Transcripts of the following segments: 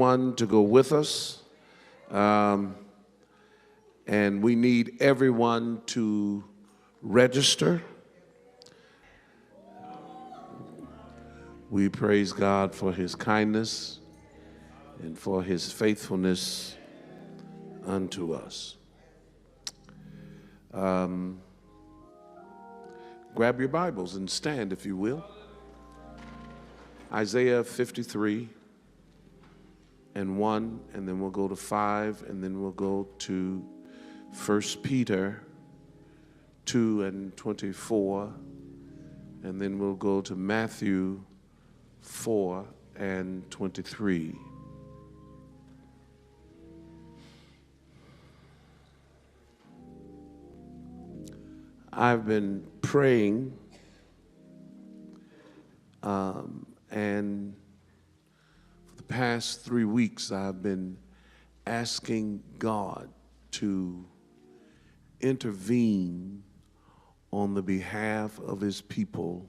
everyone to go with us. And we need everyone to register. We praise God for his kindness and for his faithfulness unto us. Grab your Bibles and stand, if you will. Isaiah 53 and 1, and then we'll go to 5, and then we'll go to 1 Peter 2 and 24, and then we'll go to Matthew 4 and 23. I've been praying and for the past 3 weeks I've been asking God to intervene on the behalf of his people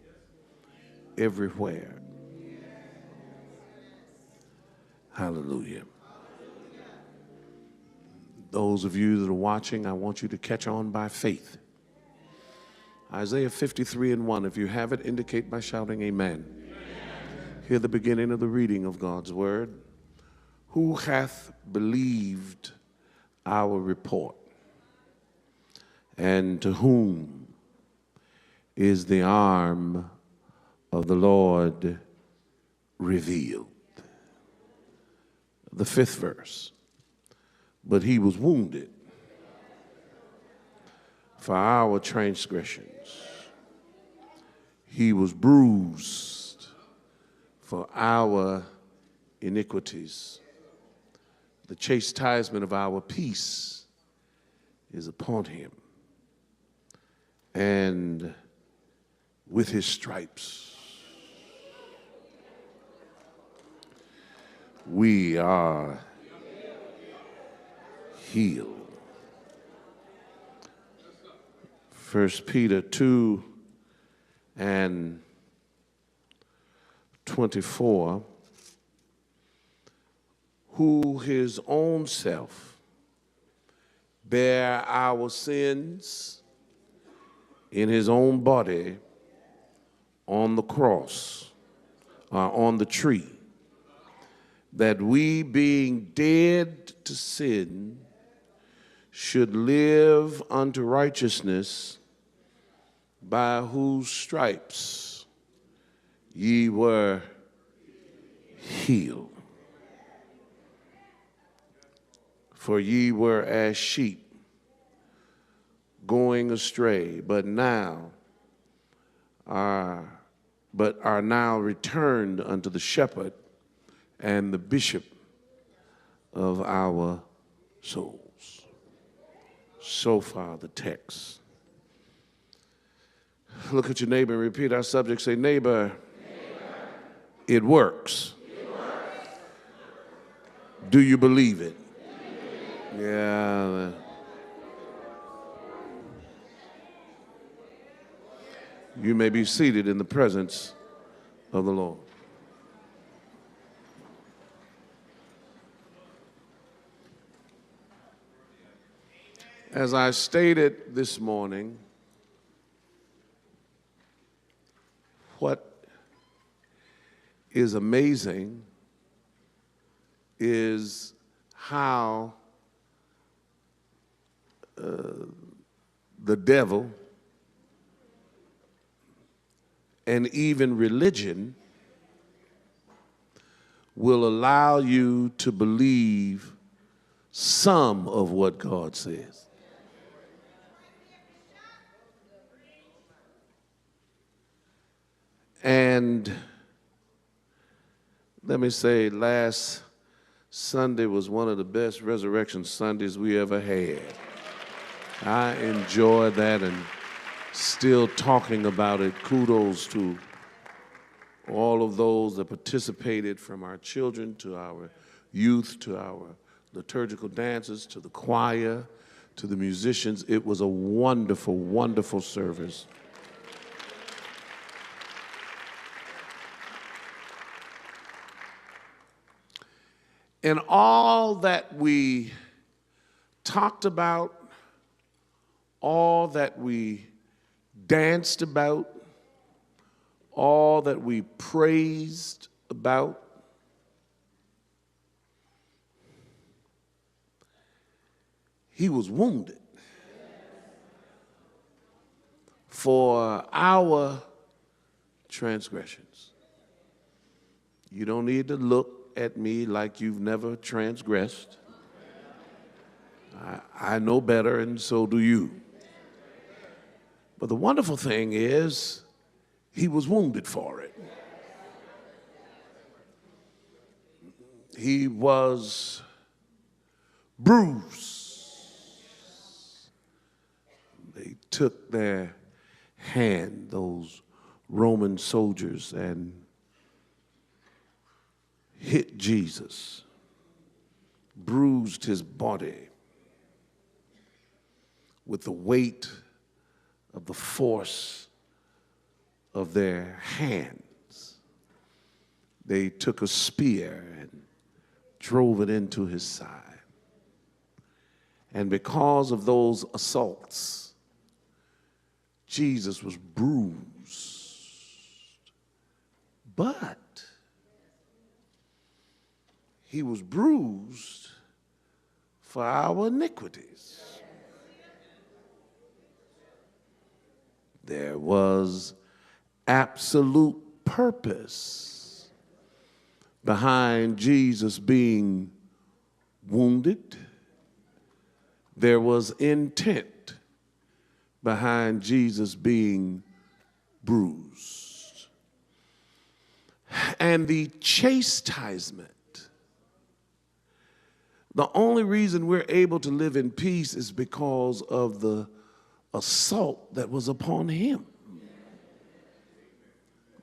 everywhere. Hallelujah. Those of you that are watching, I want you to catch on by faith. Isaiah 53 and 1, if you have it, indicate by shouting amen. Amen. Hear the beginning of the reading of God's word. Who hath believed our report? And to whom is the arm of the Lord revealed? The 5th verse. But he was wounded for our transgressions. He was bruised for our iniquities. The chastisement of our peace is upon him. And with his stripes, we are healed. 1 Peter 2 and 24, who his own self bare our sins in his own body on the cross, on the tree, that we being dead to sin should live unto righteousness, by whose stripes ye were healed. For ye were as sheep going astray, but are now returned unto the shepherd and the bishop of our souls. So far the text. Look at your neighbor and repeat our subject. Say, neighbor, it works. Do you believe it? Yeah. You may be seated in the presence of the Lord. As I stated this morning, what is amazing is how the devil and even religion will allow you to believe some of what God says. And let me say, last Sunday was one of the best resurrection Sundays we ever had. I enjoyed that, and still talking about it. Kudos to all of those that participated, from our children to our youth to our liturgical dancers to the choir to the musicians. It was a wonderful, wonderful service. And all that we talked about, all that we danced about, all that we praised about, he was wounded for our transgressions. You don't need to look at me like you've never transgressed. I know better, and so do you. But the wonderful thing is, he was wounded for it. He was bruised. They took their hand, those Roman soldiers, and hit Jesus, bruised his body with the weight of the force of their hands. They took a spear and drove it into his side. And because of those assaults, Jesus was bruised. But he was bruised for our iniquities. There was absolute purpose behind Jesus being wounded. There was intent behind Jesus being bruised. And the chastisement, the only reason we're able to live in peace is because of the assault that was upon him.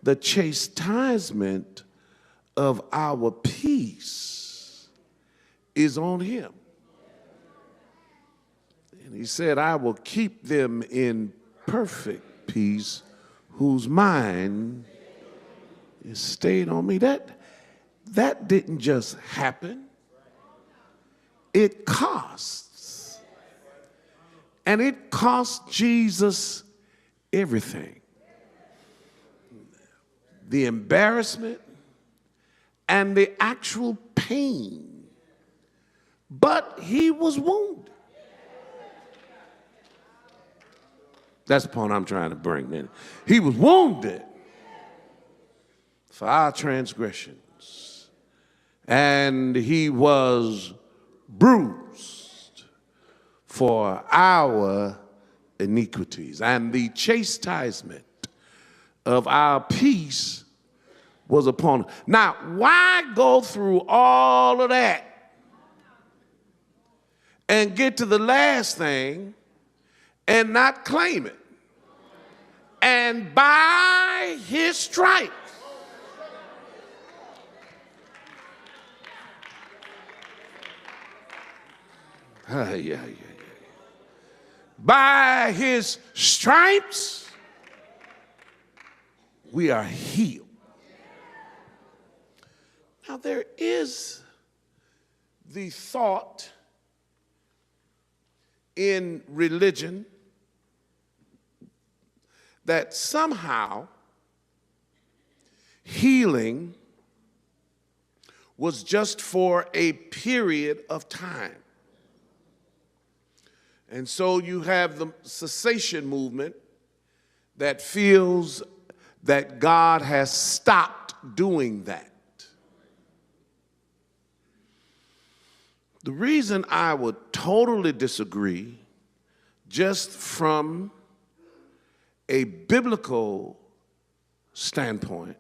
The chastisement of our peace is on him. And he said, I will keep them in perfect peace whose mind is stayed on me. That didn't just happen. It costs. And it cost Jesus everything. The embarrassment and the actual pain. But he was wounded. That's the point I'm trying to bring in. He was wounded for our transgressions, and he was bruised for our iniquities, and the chastisement of our peace was upon him. Now, why go through all of that and get to the last thing and not claim it? And by his stripes, by his stripes, we are healed. Now, there is the thought in religion that somehow healing was just for a period of time. And so you have the cessation movement that feels that God has stopped doing that. The reason I would totally disagree, just from a biblical standpoint,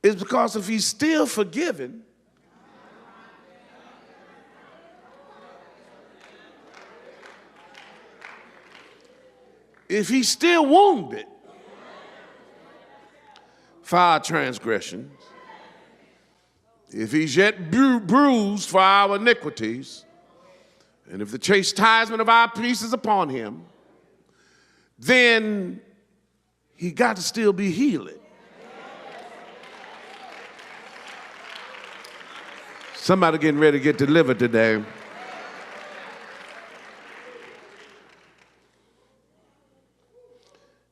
is because if he's still forgiven, if he's still wounded for our transgressions, if he's yet bruised for our iniquities, and if the chastisement of our peace is upon him, then he got to still be healed. Somebody getting ready to get delivered today.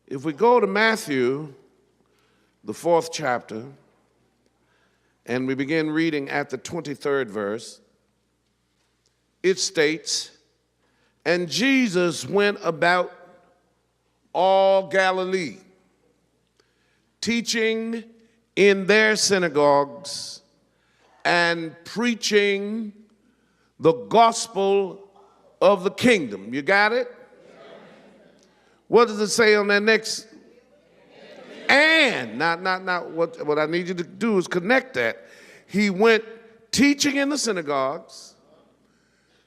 If we go to Matthew, the 4th chapter, and we begin reading at the 23rd verse, it states, "And Jesus went about all Galilee, teaching in their synagogues and preaching the gospel of the kingdom." You got it? What does it say on that next? And, not what I need you to do is connect that. He went teaching in the synagogues,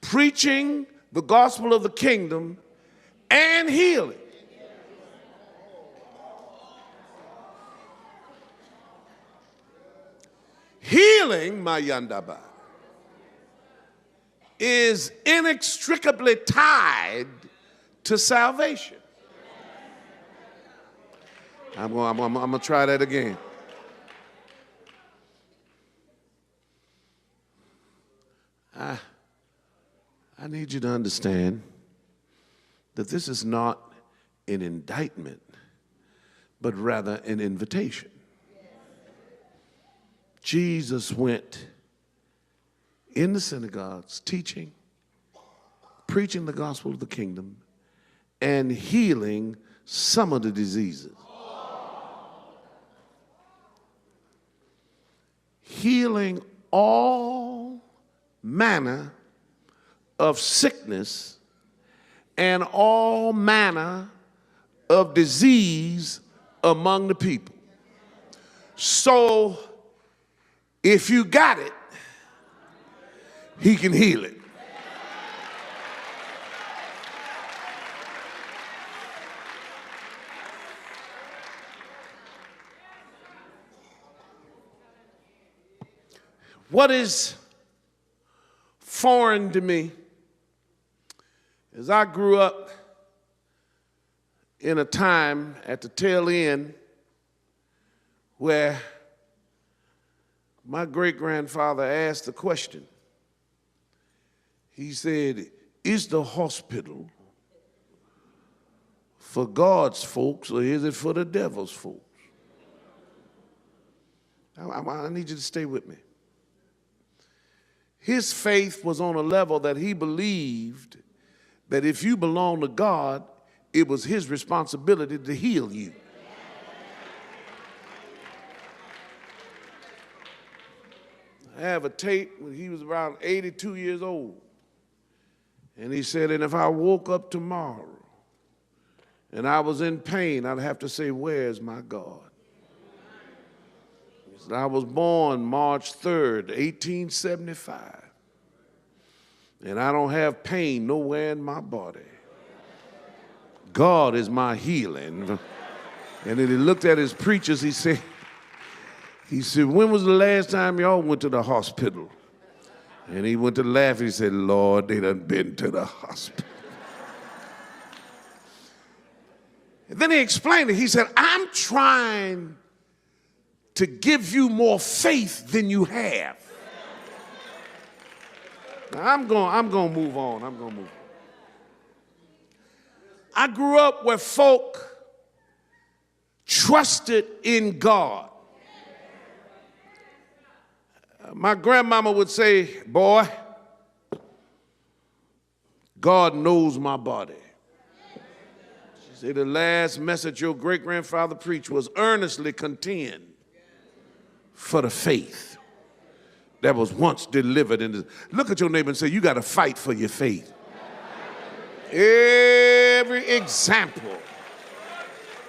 preaching the gospel of the kingdom, and healing. Healing, my yandaba, is inextricably tied to salvation. I'm going to try that again. I need you to understand that this is not an indictment, but rather an invitation. Jesus went in the synagogues teaching, preaching the gospel of the kingdom, and healing some of the diseases. Healing all manner of sickness and all manner of disease among the people. So if you got it, he can heal it. What is foreign to me is I grew up in a time at the tail end where my great-grandfather asked the question. He said, "Is the hospital for God's folks or is it for the devil's folks?" I need you to stay with me. His faith was on a level that he believed that if you belong to God, it was his responsibility to heal you. I have a tape when he was around 82 years old. And he said, "And if I woke up tomorrow and I was in pain, I'd have to say, 'Where's my God?'" He said, "I was born March 3rd, 1875. And I don't have pain nowhere in my body. God is my healing." And then he looked at his preachers, he said, "When was the last time y'all went to the hospital?" And he went to laugh. He said, "Lord, they done been to the hospital." And then he explained it. He said, "I'm trying to give you more faith than you have." Now, I'm going to move on. I grew up where folk trusted in God. My grandmama would say, "Boy, God knows my body." She said the last message your great-grandfather preached was, "Earnestly contend for the faith that was once delivered." Look at your neighbor and say, "You got to fight for your faith." Every example.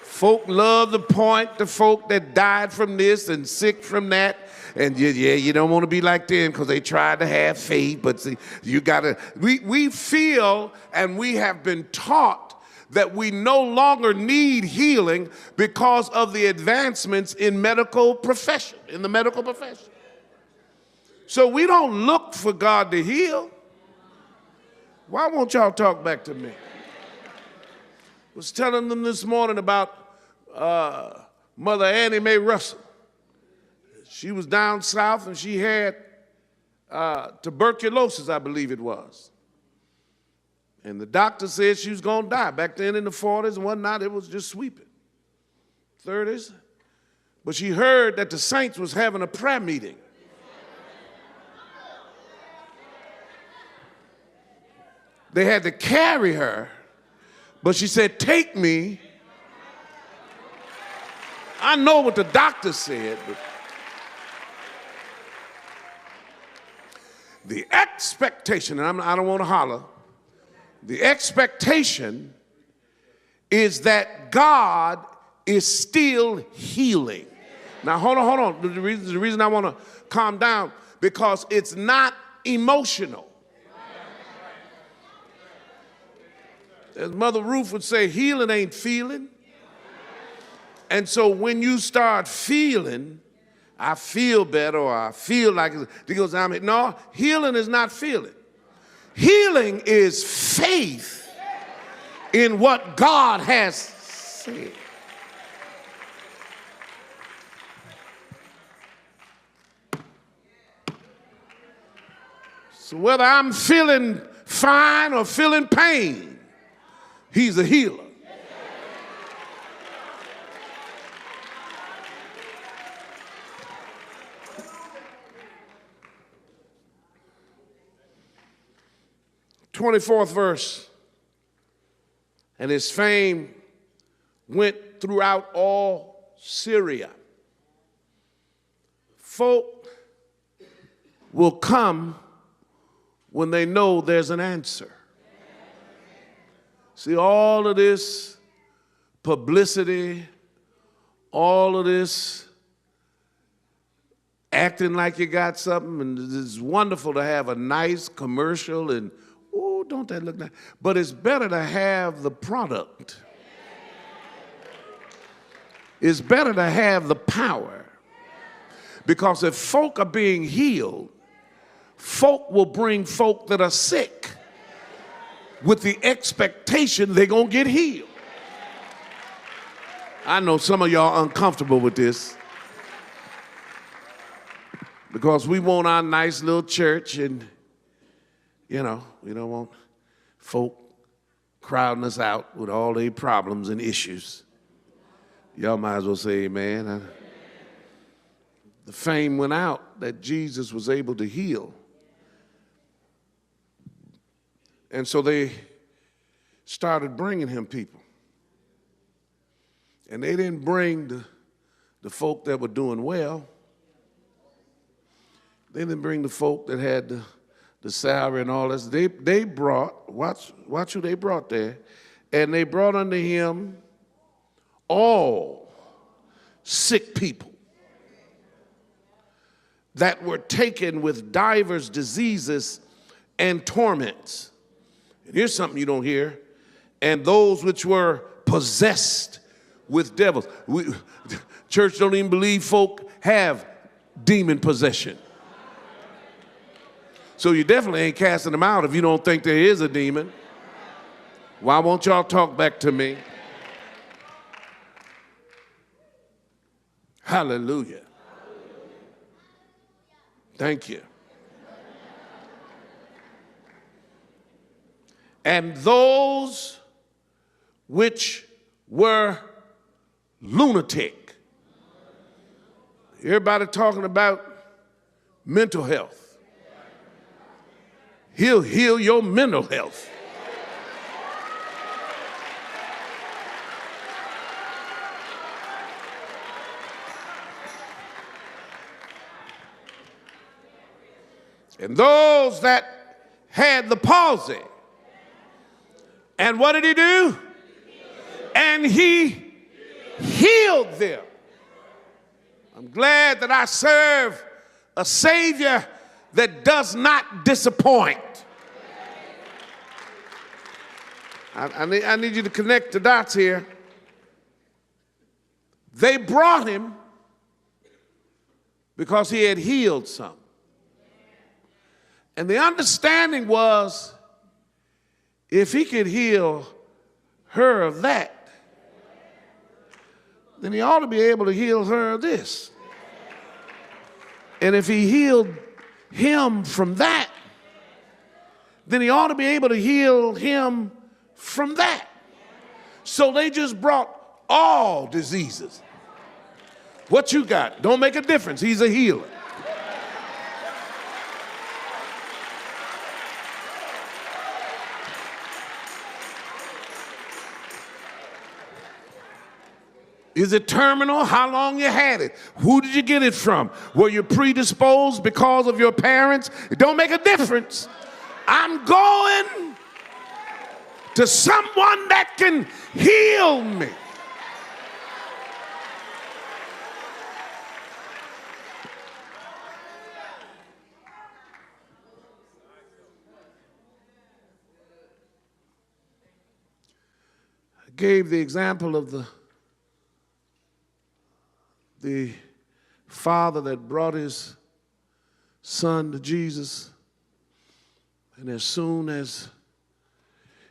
Folk love to point to folk that died from this and sick from that. And you don't want to be like them because they tried to have faith. But see, you got to, we feel and we have been taught that we no longer need healing because of the advancements in the medical profession. So we don't look for God to heal. Why won't y'all talk back to me? I was telling them this morning about Mother Annie Mae Russell. She was down south and she had tuberculosis, I believe it was. And the doctor said she was going to die. Back then in the 40s and whatnot, it was just sweeping. 30s. But she heard that the saints was having a prayer meeting. They had to carry her, but she said, take me. I know what the doctor said, but the expectation, and I don't want to holler, the expectation is that God is still healing. Now, hold on. The reason I want to calm down, because it's not emotional. As Mother Ruth would say, healing ain't feeling. And so when you start feeling, I feel better, or I feel like it goes down. No, healing is not feeling. Healing is faith in what God has said. So whether I'm feeling fine or feeling pain, He's a healer. "24th verse, and his fame went throughout all Syria." Folk will come when they know there's an answer. See, all of this publicity, all of this acting like you got something, and it's wonderful to have a nice commercial, and oh, don't that look nice? But it's better to have the product. It's better to have the power. Because if folk are being healed, folk will bring folk that are sick with the expectation they're going to get healed. I know some of y'all uncomfortable with this, because we want our nice little church, and, you know, we don't want folk crowding us out with all their problems and issues. Y'all might as well say amen. The fame went out that Jesus was able to heal. And so they started bringing him people. And they didn't bring the folk that were doing well. They didn't bring the folk that had the salary and all this. They brought, watch who they brought there. And they brought unto him all sick people that were taken with divers diseases and torments. And here's something you don't hear. And those which were possessed with devils. Church don't even believe folk have demon possession. So you definitely ain't casting them out if you don't think there is a demon. Why won't y'all talk back to me? Hallelujah. Thank you. And those which were lunatic. Everybody talking about mental health. He'll heal your mental health. And those that had the palsy. And what did he do? And he healed them. I'm glad that I serve a Savior that does not disappoint. I need you to connect the dots here. They brought him because he had healed some. And the understanding was, if he could heal her of that, then he ought to be able to heal her of this. And if he healed him from that, then he ought to be able to heal him from that. So they just brought all diseases. What you got? Don't make a difference. He's a healer. Is it terminal? How long you had it? Who did you get it from? Were you predisposed because of your parents? It don't make a difference. I'm going to someone that can heal me. I gave the example of the father that brought his son to Jesus, and as soon as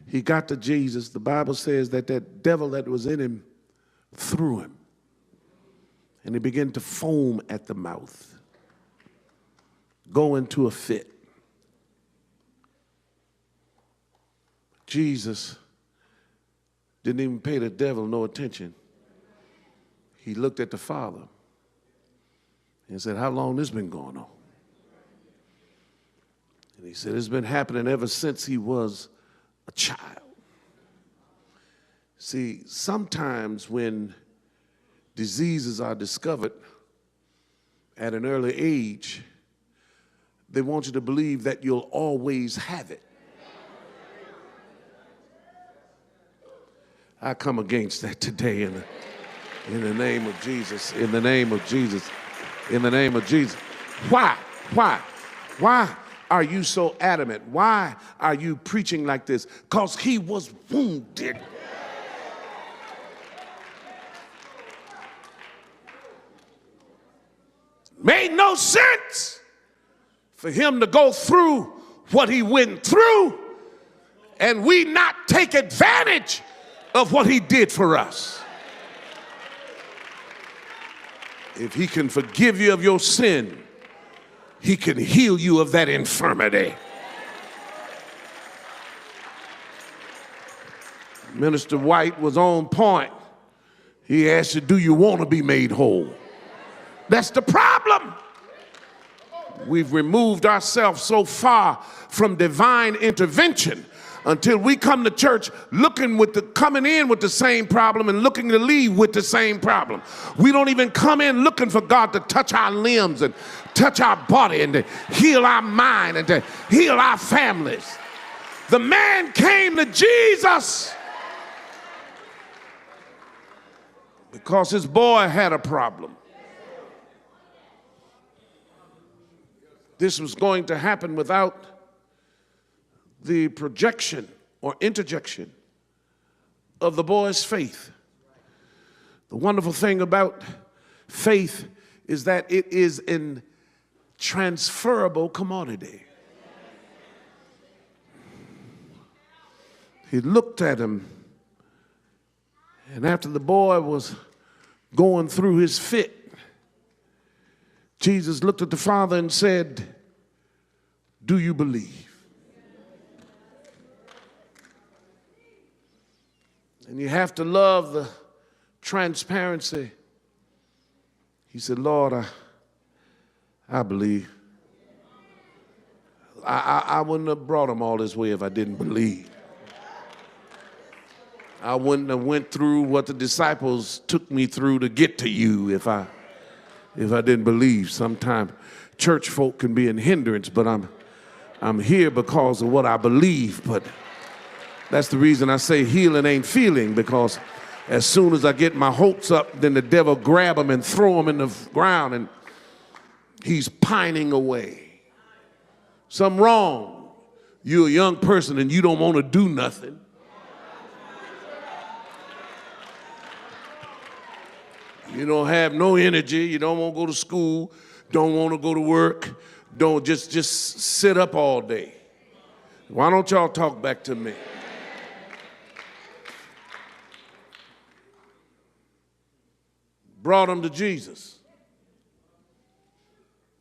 he got to Jesus, the Bible says that that devil that was in him threw him, and he began to foam at the mouth, go into a fit. Jesus didn't even pay the devil no attention. He looked at the father and said, how long this been going on? And he said, it's been happening ever since he was a child. See, sometimes when diseases are discovered at an early age, they want you to believe that you'll always have it. I come against that today in the name of Jesus, in the name of Jesus, in the name of Jesus. Why are you so adamant? Why are you preaching like this? Because he was wounded. Made no sense for him to go through what he went through and we not take advantage of what he did for us. If he can forgive you of your sin, he can heal you of that infirmity. Minister White was on point. He asked you, do you want to be made whole? That's the problem. We've removed ourselves so far from divine intervention until we come to church coming in with the same problem and looking to leave with the same problem. We don't even come in looking for God to touch our limbs and touch our body and to heal our mind and to heal our families. The man came to Jesus because his boy had a problem. This was going to happen without the projection or interjection of the boy's faith. The wonderful thing about faith is that it is an transferable commodity. He looked at him, and after the boy was going through his fit, Jesus looked at the father and said, do you believe? And you have to love the transparency. He said, Lord, I believe. I wouldn't have brought him all this way if I didn't believe. I wouldn't have went through what the disciples took me through to get to you if I didn't believe. Sometimes church folk can be a hindrance, but I'm here because of what I believe. But that's the reason I say healing ain't feeling, because as soon as I get my hopes up, then the devil grab them and throw them in the ground, and he's pining away. Something wrong. You're a young person and you don't want to do nothing. You don't have no energy. You don't want to go to school. Don't want to go to work. Don't just sit up all day. Why don't y'all talk back to me? Brought him to Jesus.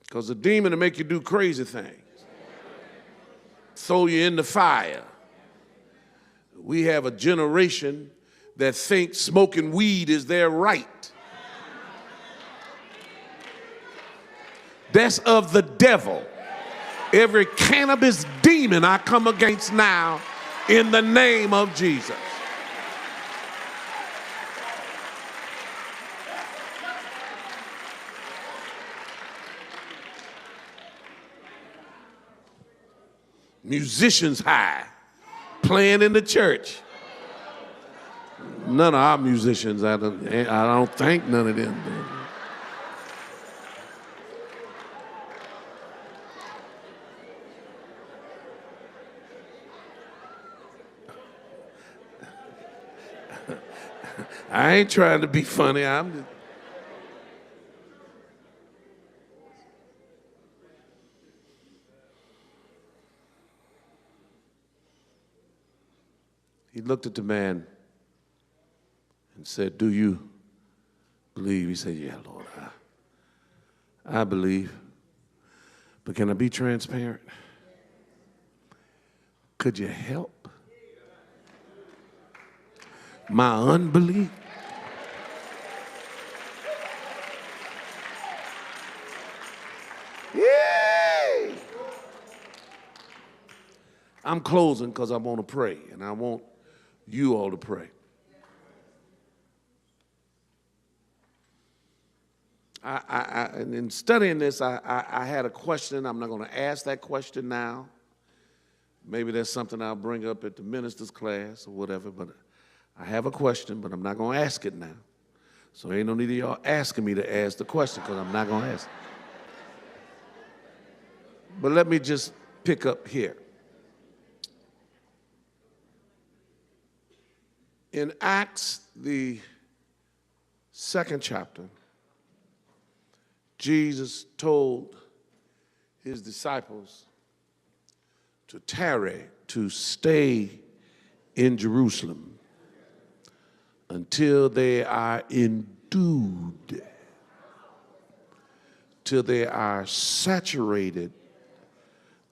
Because a demon will make you do crazy things. Throw you in the fire. We have a generation that thinks smoking weed is their right. That's of the devil. Every cannabis demon I come against now in the name of Jesus. Musicians high, playing in the church. None of our musicians, I don't think none of them do. I ain't trying to be funny. He looked at the man and said, "Do you believe?" He said, "Yeah, Lord, I believe. But can I be transparent? Could you help my unbelief?" Yay! I'm closing because I want to pray, and I want you all to pray. And in studying this, I had a question. I'm not going to ask that question now. Maybe that's something I'll bring up at the minister's class or whatever, but I have a question, but I'm not going to ask it now. So ain't no need of y'all asking me to ask the question because I'm not going to ask it. But let me just pick up here. In Acts, the 2nd chapter, Jesus told his disciples to tarry, to stay in Jerusalem until they are endued, till they are saturated,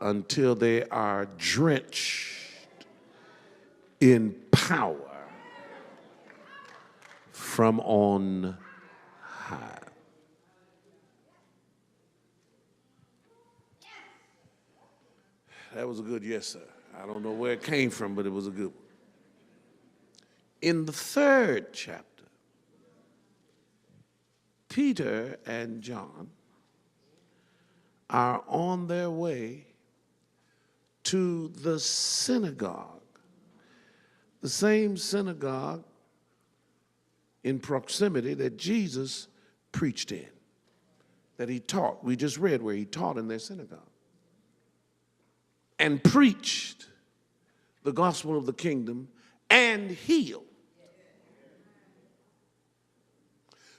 until they are drenched in power from on high. That was a good yes, sir. I don't know where it came from, but it was a good one. In the 3rd chapter, Peter and John are on their way to the synagogue, the same synagogue in proximity that Jesus preached in, that he taught. We just read where he taught in their synagogue and preached the gospel of the kingdom and healed.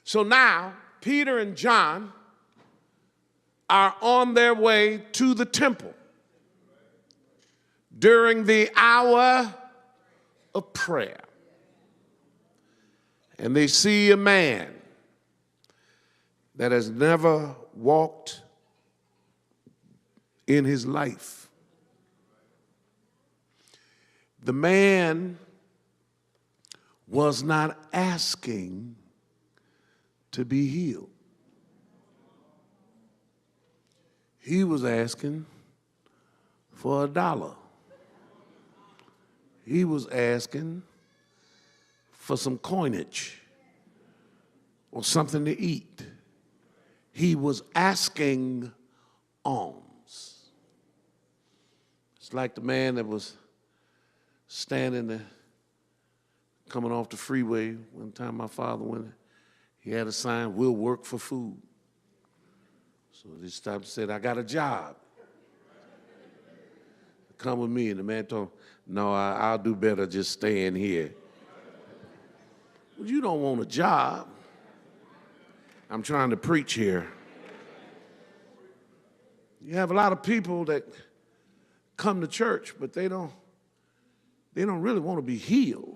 So now Peter and John are on their way to the temple during the hour of prayer. And they see a man that has never walked in his life. The man was not asking to be healed. He was asking for $1. He was asking for some coinage or something to eat. He was asking alms. It's like the man that was standing there coming off the freeway. One time my father went, he had a sign, "We'll work for food." So they stopped and said, "I got a job. Come with me." And the man told him, "No, I'll do better just staying here." Well, you don't want a job. I'm trying to preach here. You have a lot of people that come to church, but they don't really want to be healed.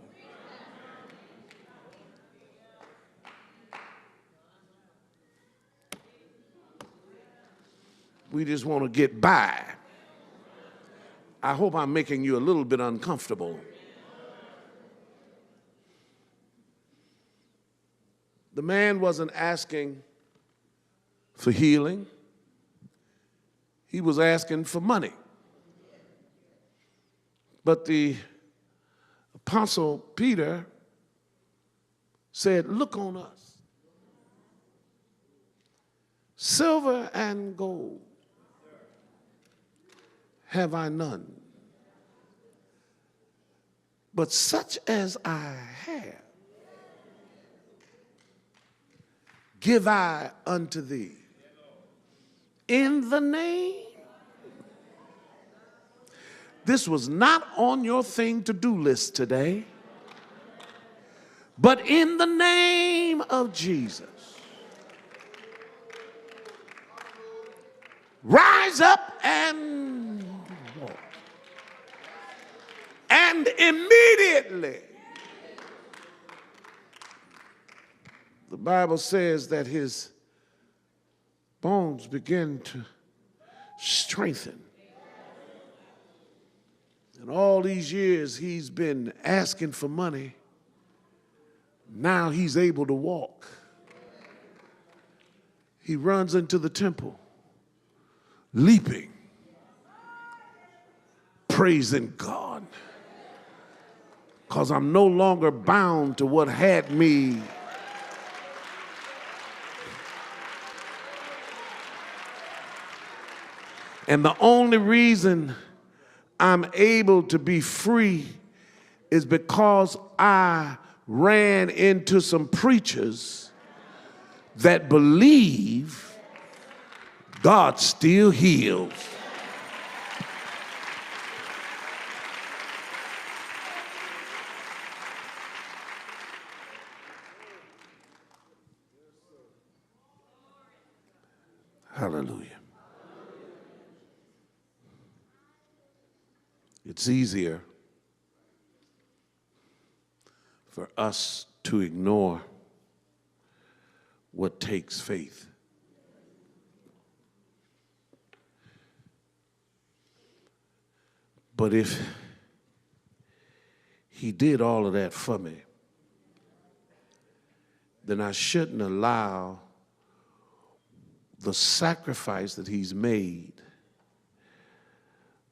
We just want to get by. I hope I'm making you a little bit uncomfortable. The man wasn't asking for healing. He was asking for money. But the Apostle Peter said, look on us. Silver and gold have I none, but such as I have, give I unto thee. In the name. This was not on your thing to do list today, but in the name of Jesus. Rise up and walk. And immediately, the Bible says that his bones begin to strengthen. And all these years he's been asking for money. Now he's able to walk. He runs into the temple, leaping, praising God, because I'm no longer bound to what had me. And the only reason I'm able to be free is because I ran into some preachers that believe God still heals. Hallelujah. It's easier for us to ignore what takes faith. But if he did all of that for me, then I shouldn't allow the sacrifice that he's made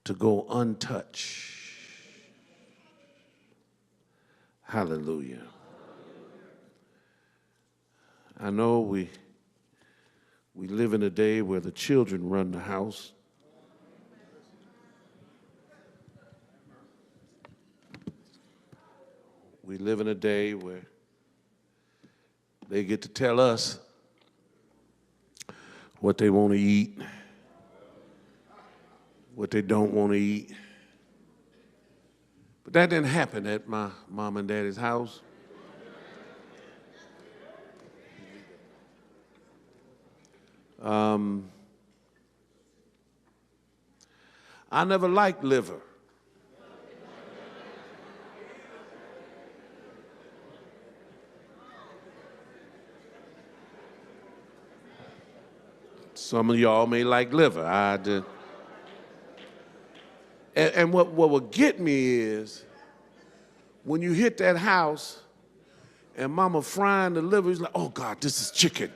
to go untouched. Hallelujah. I know we live in a day where the children run the house. We live in a day where they get to tell us what they want to eat, what they don't want to eat. But that didn't happen at my mom and daddy's house. I never liked liver. Some of y'all may like liver. I did. And what would get me is when you hit that house and mama frying the liver, it's like, oh God, this is chicken.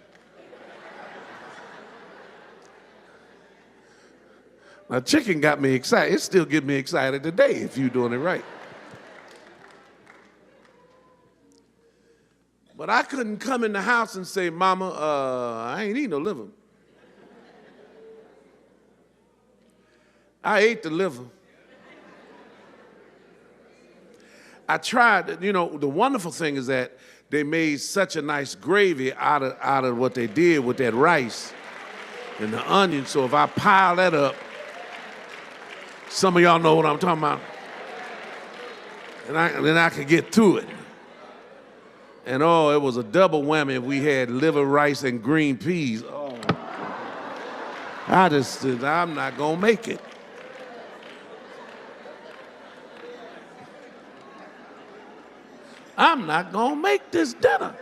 Now chicken got me excited. It still gets me excited today if you're doing it right. But I couldn't come in the house and say, mama, I ain't eating no liver. I ate the liver. I tried, the wonderful thing is that they made such a nice gravy out of what they did with that rice and the onion. So if I pile that up, some of y'all know what I'm talking about. And then I could get through it. And it was a double whammy if we had liver, rice, and green peas. Oh, I'm not gonna make it. I'm not gonna make this dinner.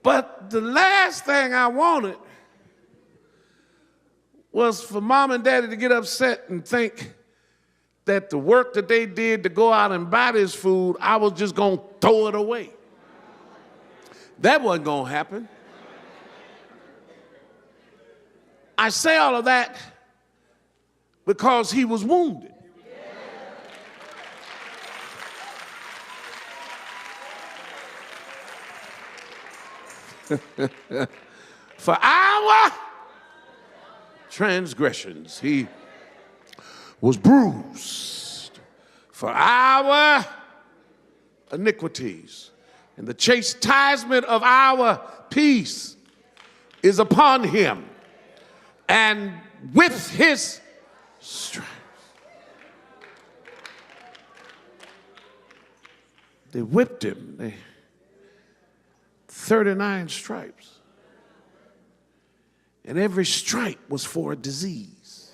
But the last thing I wanted was for mom and daddy to get upset and think that the work that they did to go out and buy this food, I was just going to throw it away. That wasn't going to happen. I say all of that because he was wounded. For our transgressions, he was bruised. For our iniquities, and the chastisement of our peace is upon him. And with his stripes, they whipped him. 39 stripes. And every stripe was for a disease.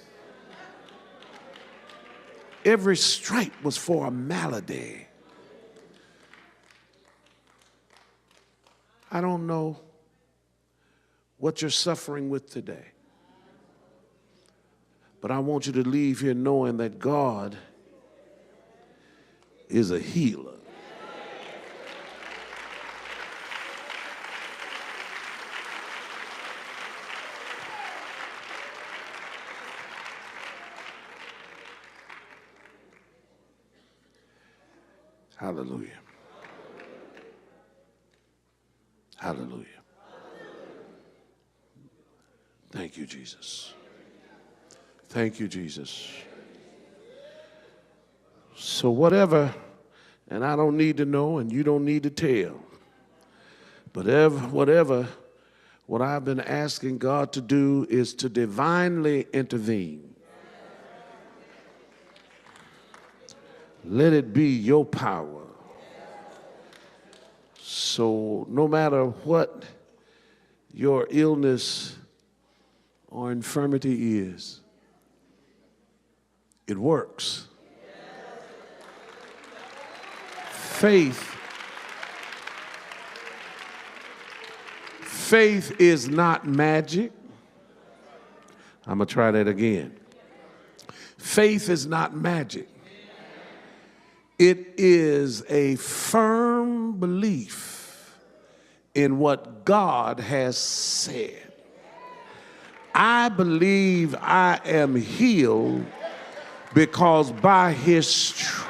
Every stripe was for a malady. I don't know what you're suffering with today, but I want you to leave here knowing that God is a healer. Hallelujah. Hallelujah. Thank you, Jesus. Thank you, Jesus. So whatever, and I don't need to know and you don't need to tell, but what I've been asking God to do is to divinely intervene. Let it be your power. So no matter what your illness or infirmity is, it works. Faith is not magic. I'm going to try that again. Faith is not magic. It is a firm belief in what God has said. I believe I am healed because by his stripes.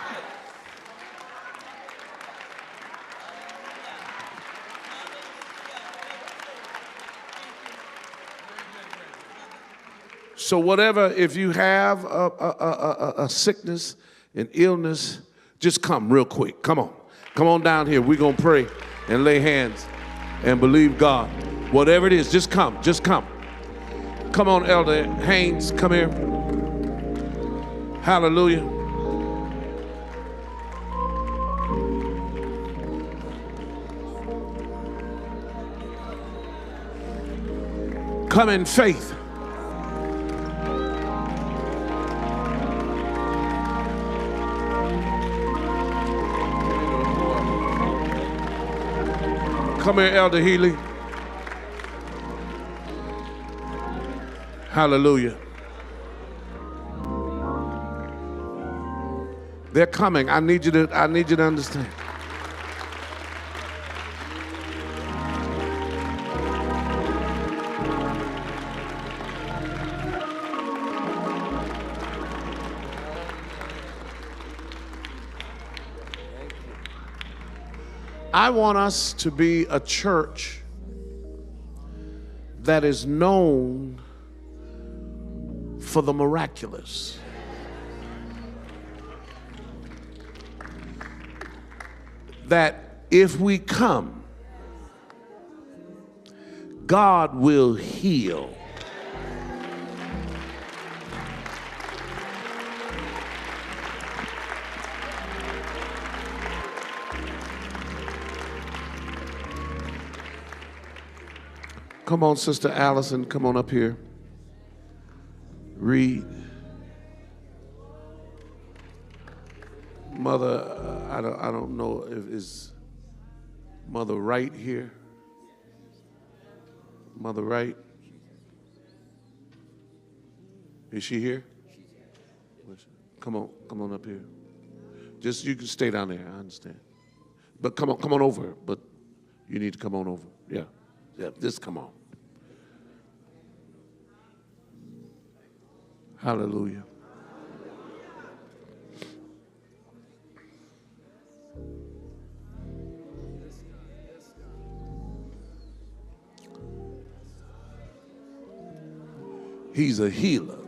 So whatever, if you have a sickness, an illness, just come real quick. Come on. Come on down here. We're going to pray and lay hands and believe God. Whatever it is, just come. Just come. Come on, Elder Haynes. Come here. Hallelujah. Come in faith. Come here, Elder Healy. Hallelujah. They're coming. I need you to understand. I want us to be a church that is known for the miraculous. That if we come, God will heal. Come on, Sister Allison, come on up here. Read. Mother, I don't know if is Mother right here. Mother Wright. Is she here? Come on up here. Just you can stay down there, I understand. But come on over. But you need to come on over. Yeah, just come on. Hallelujah. He's a healer.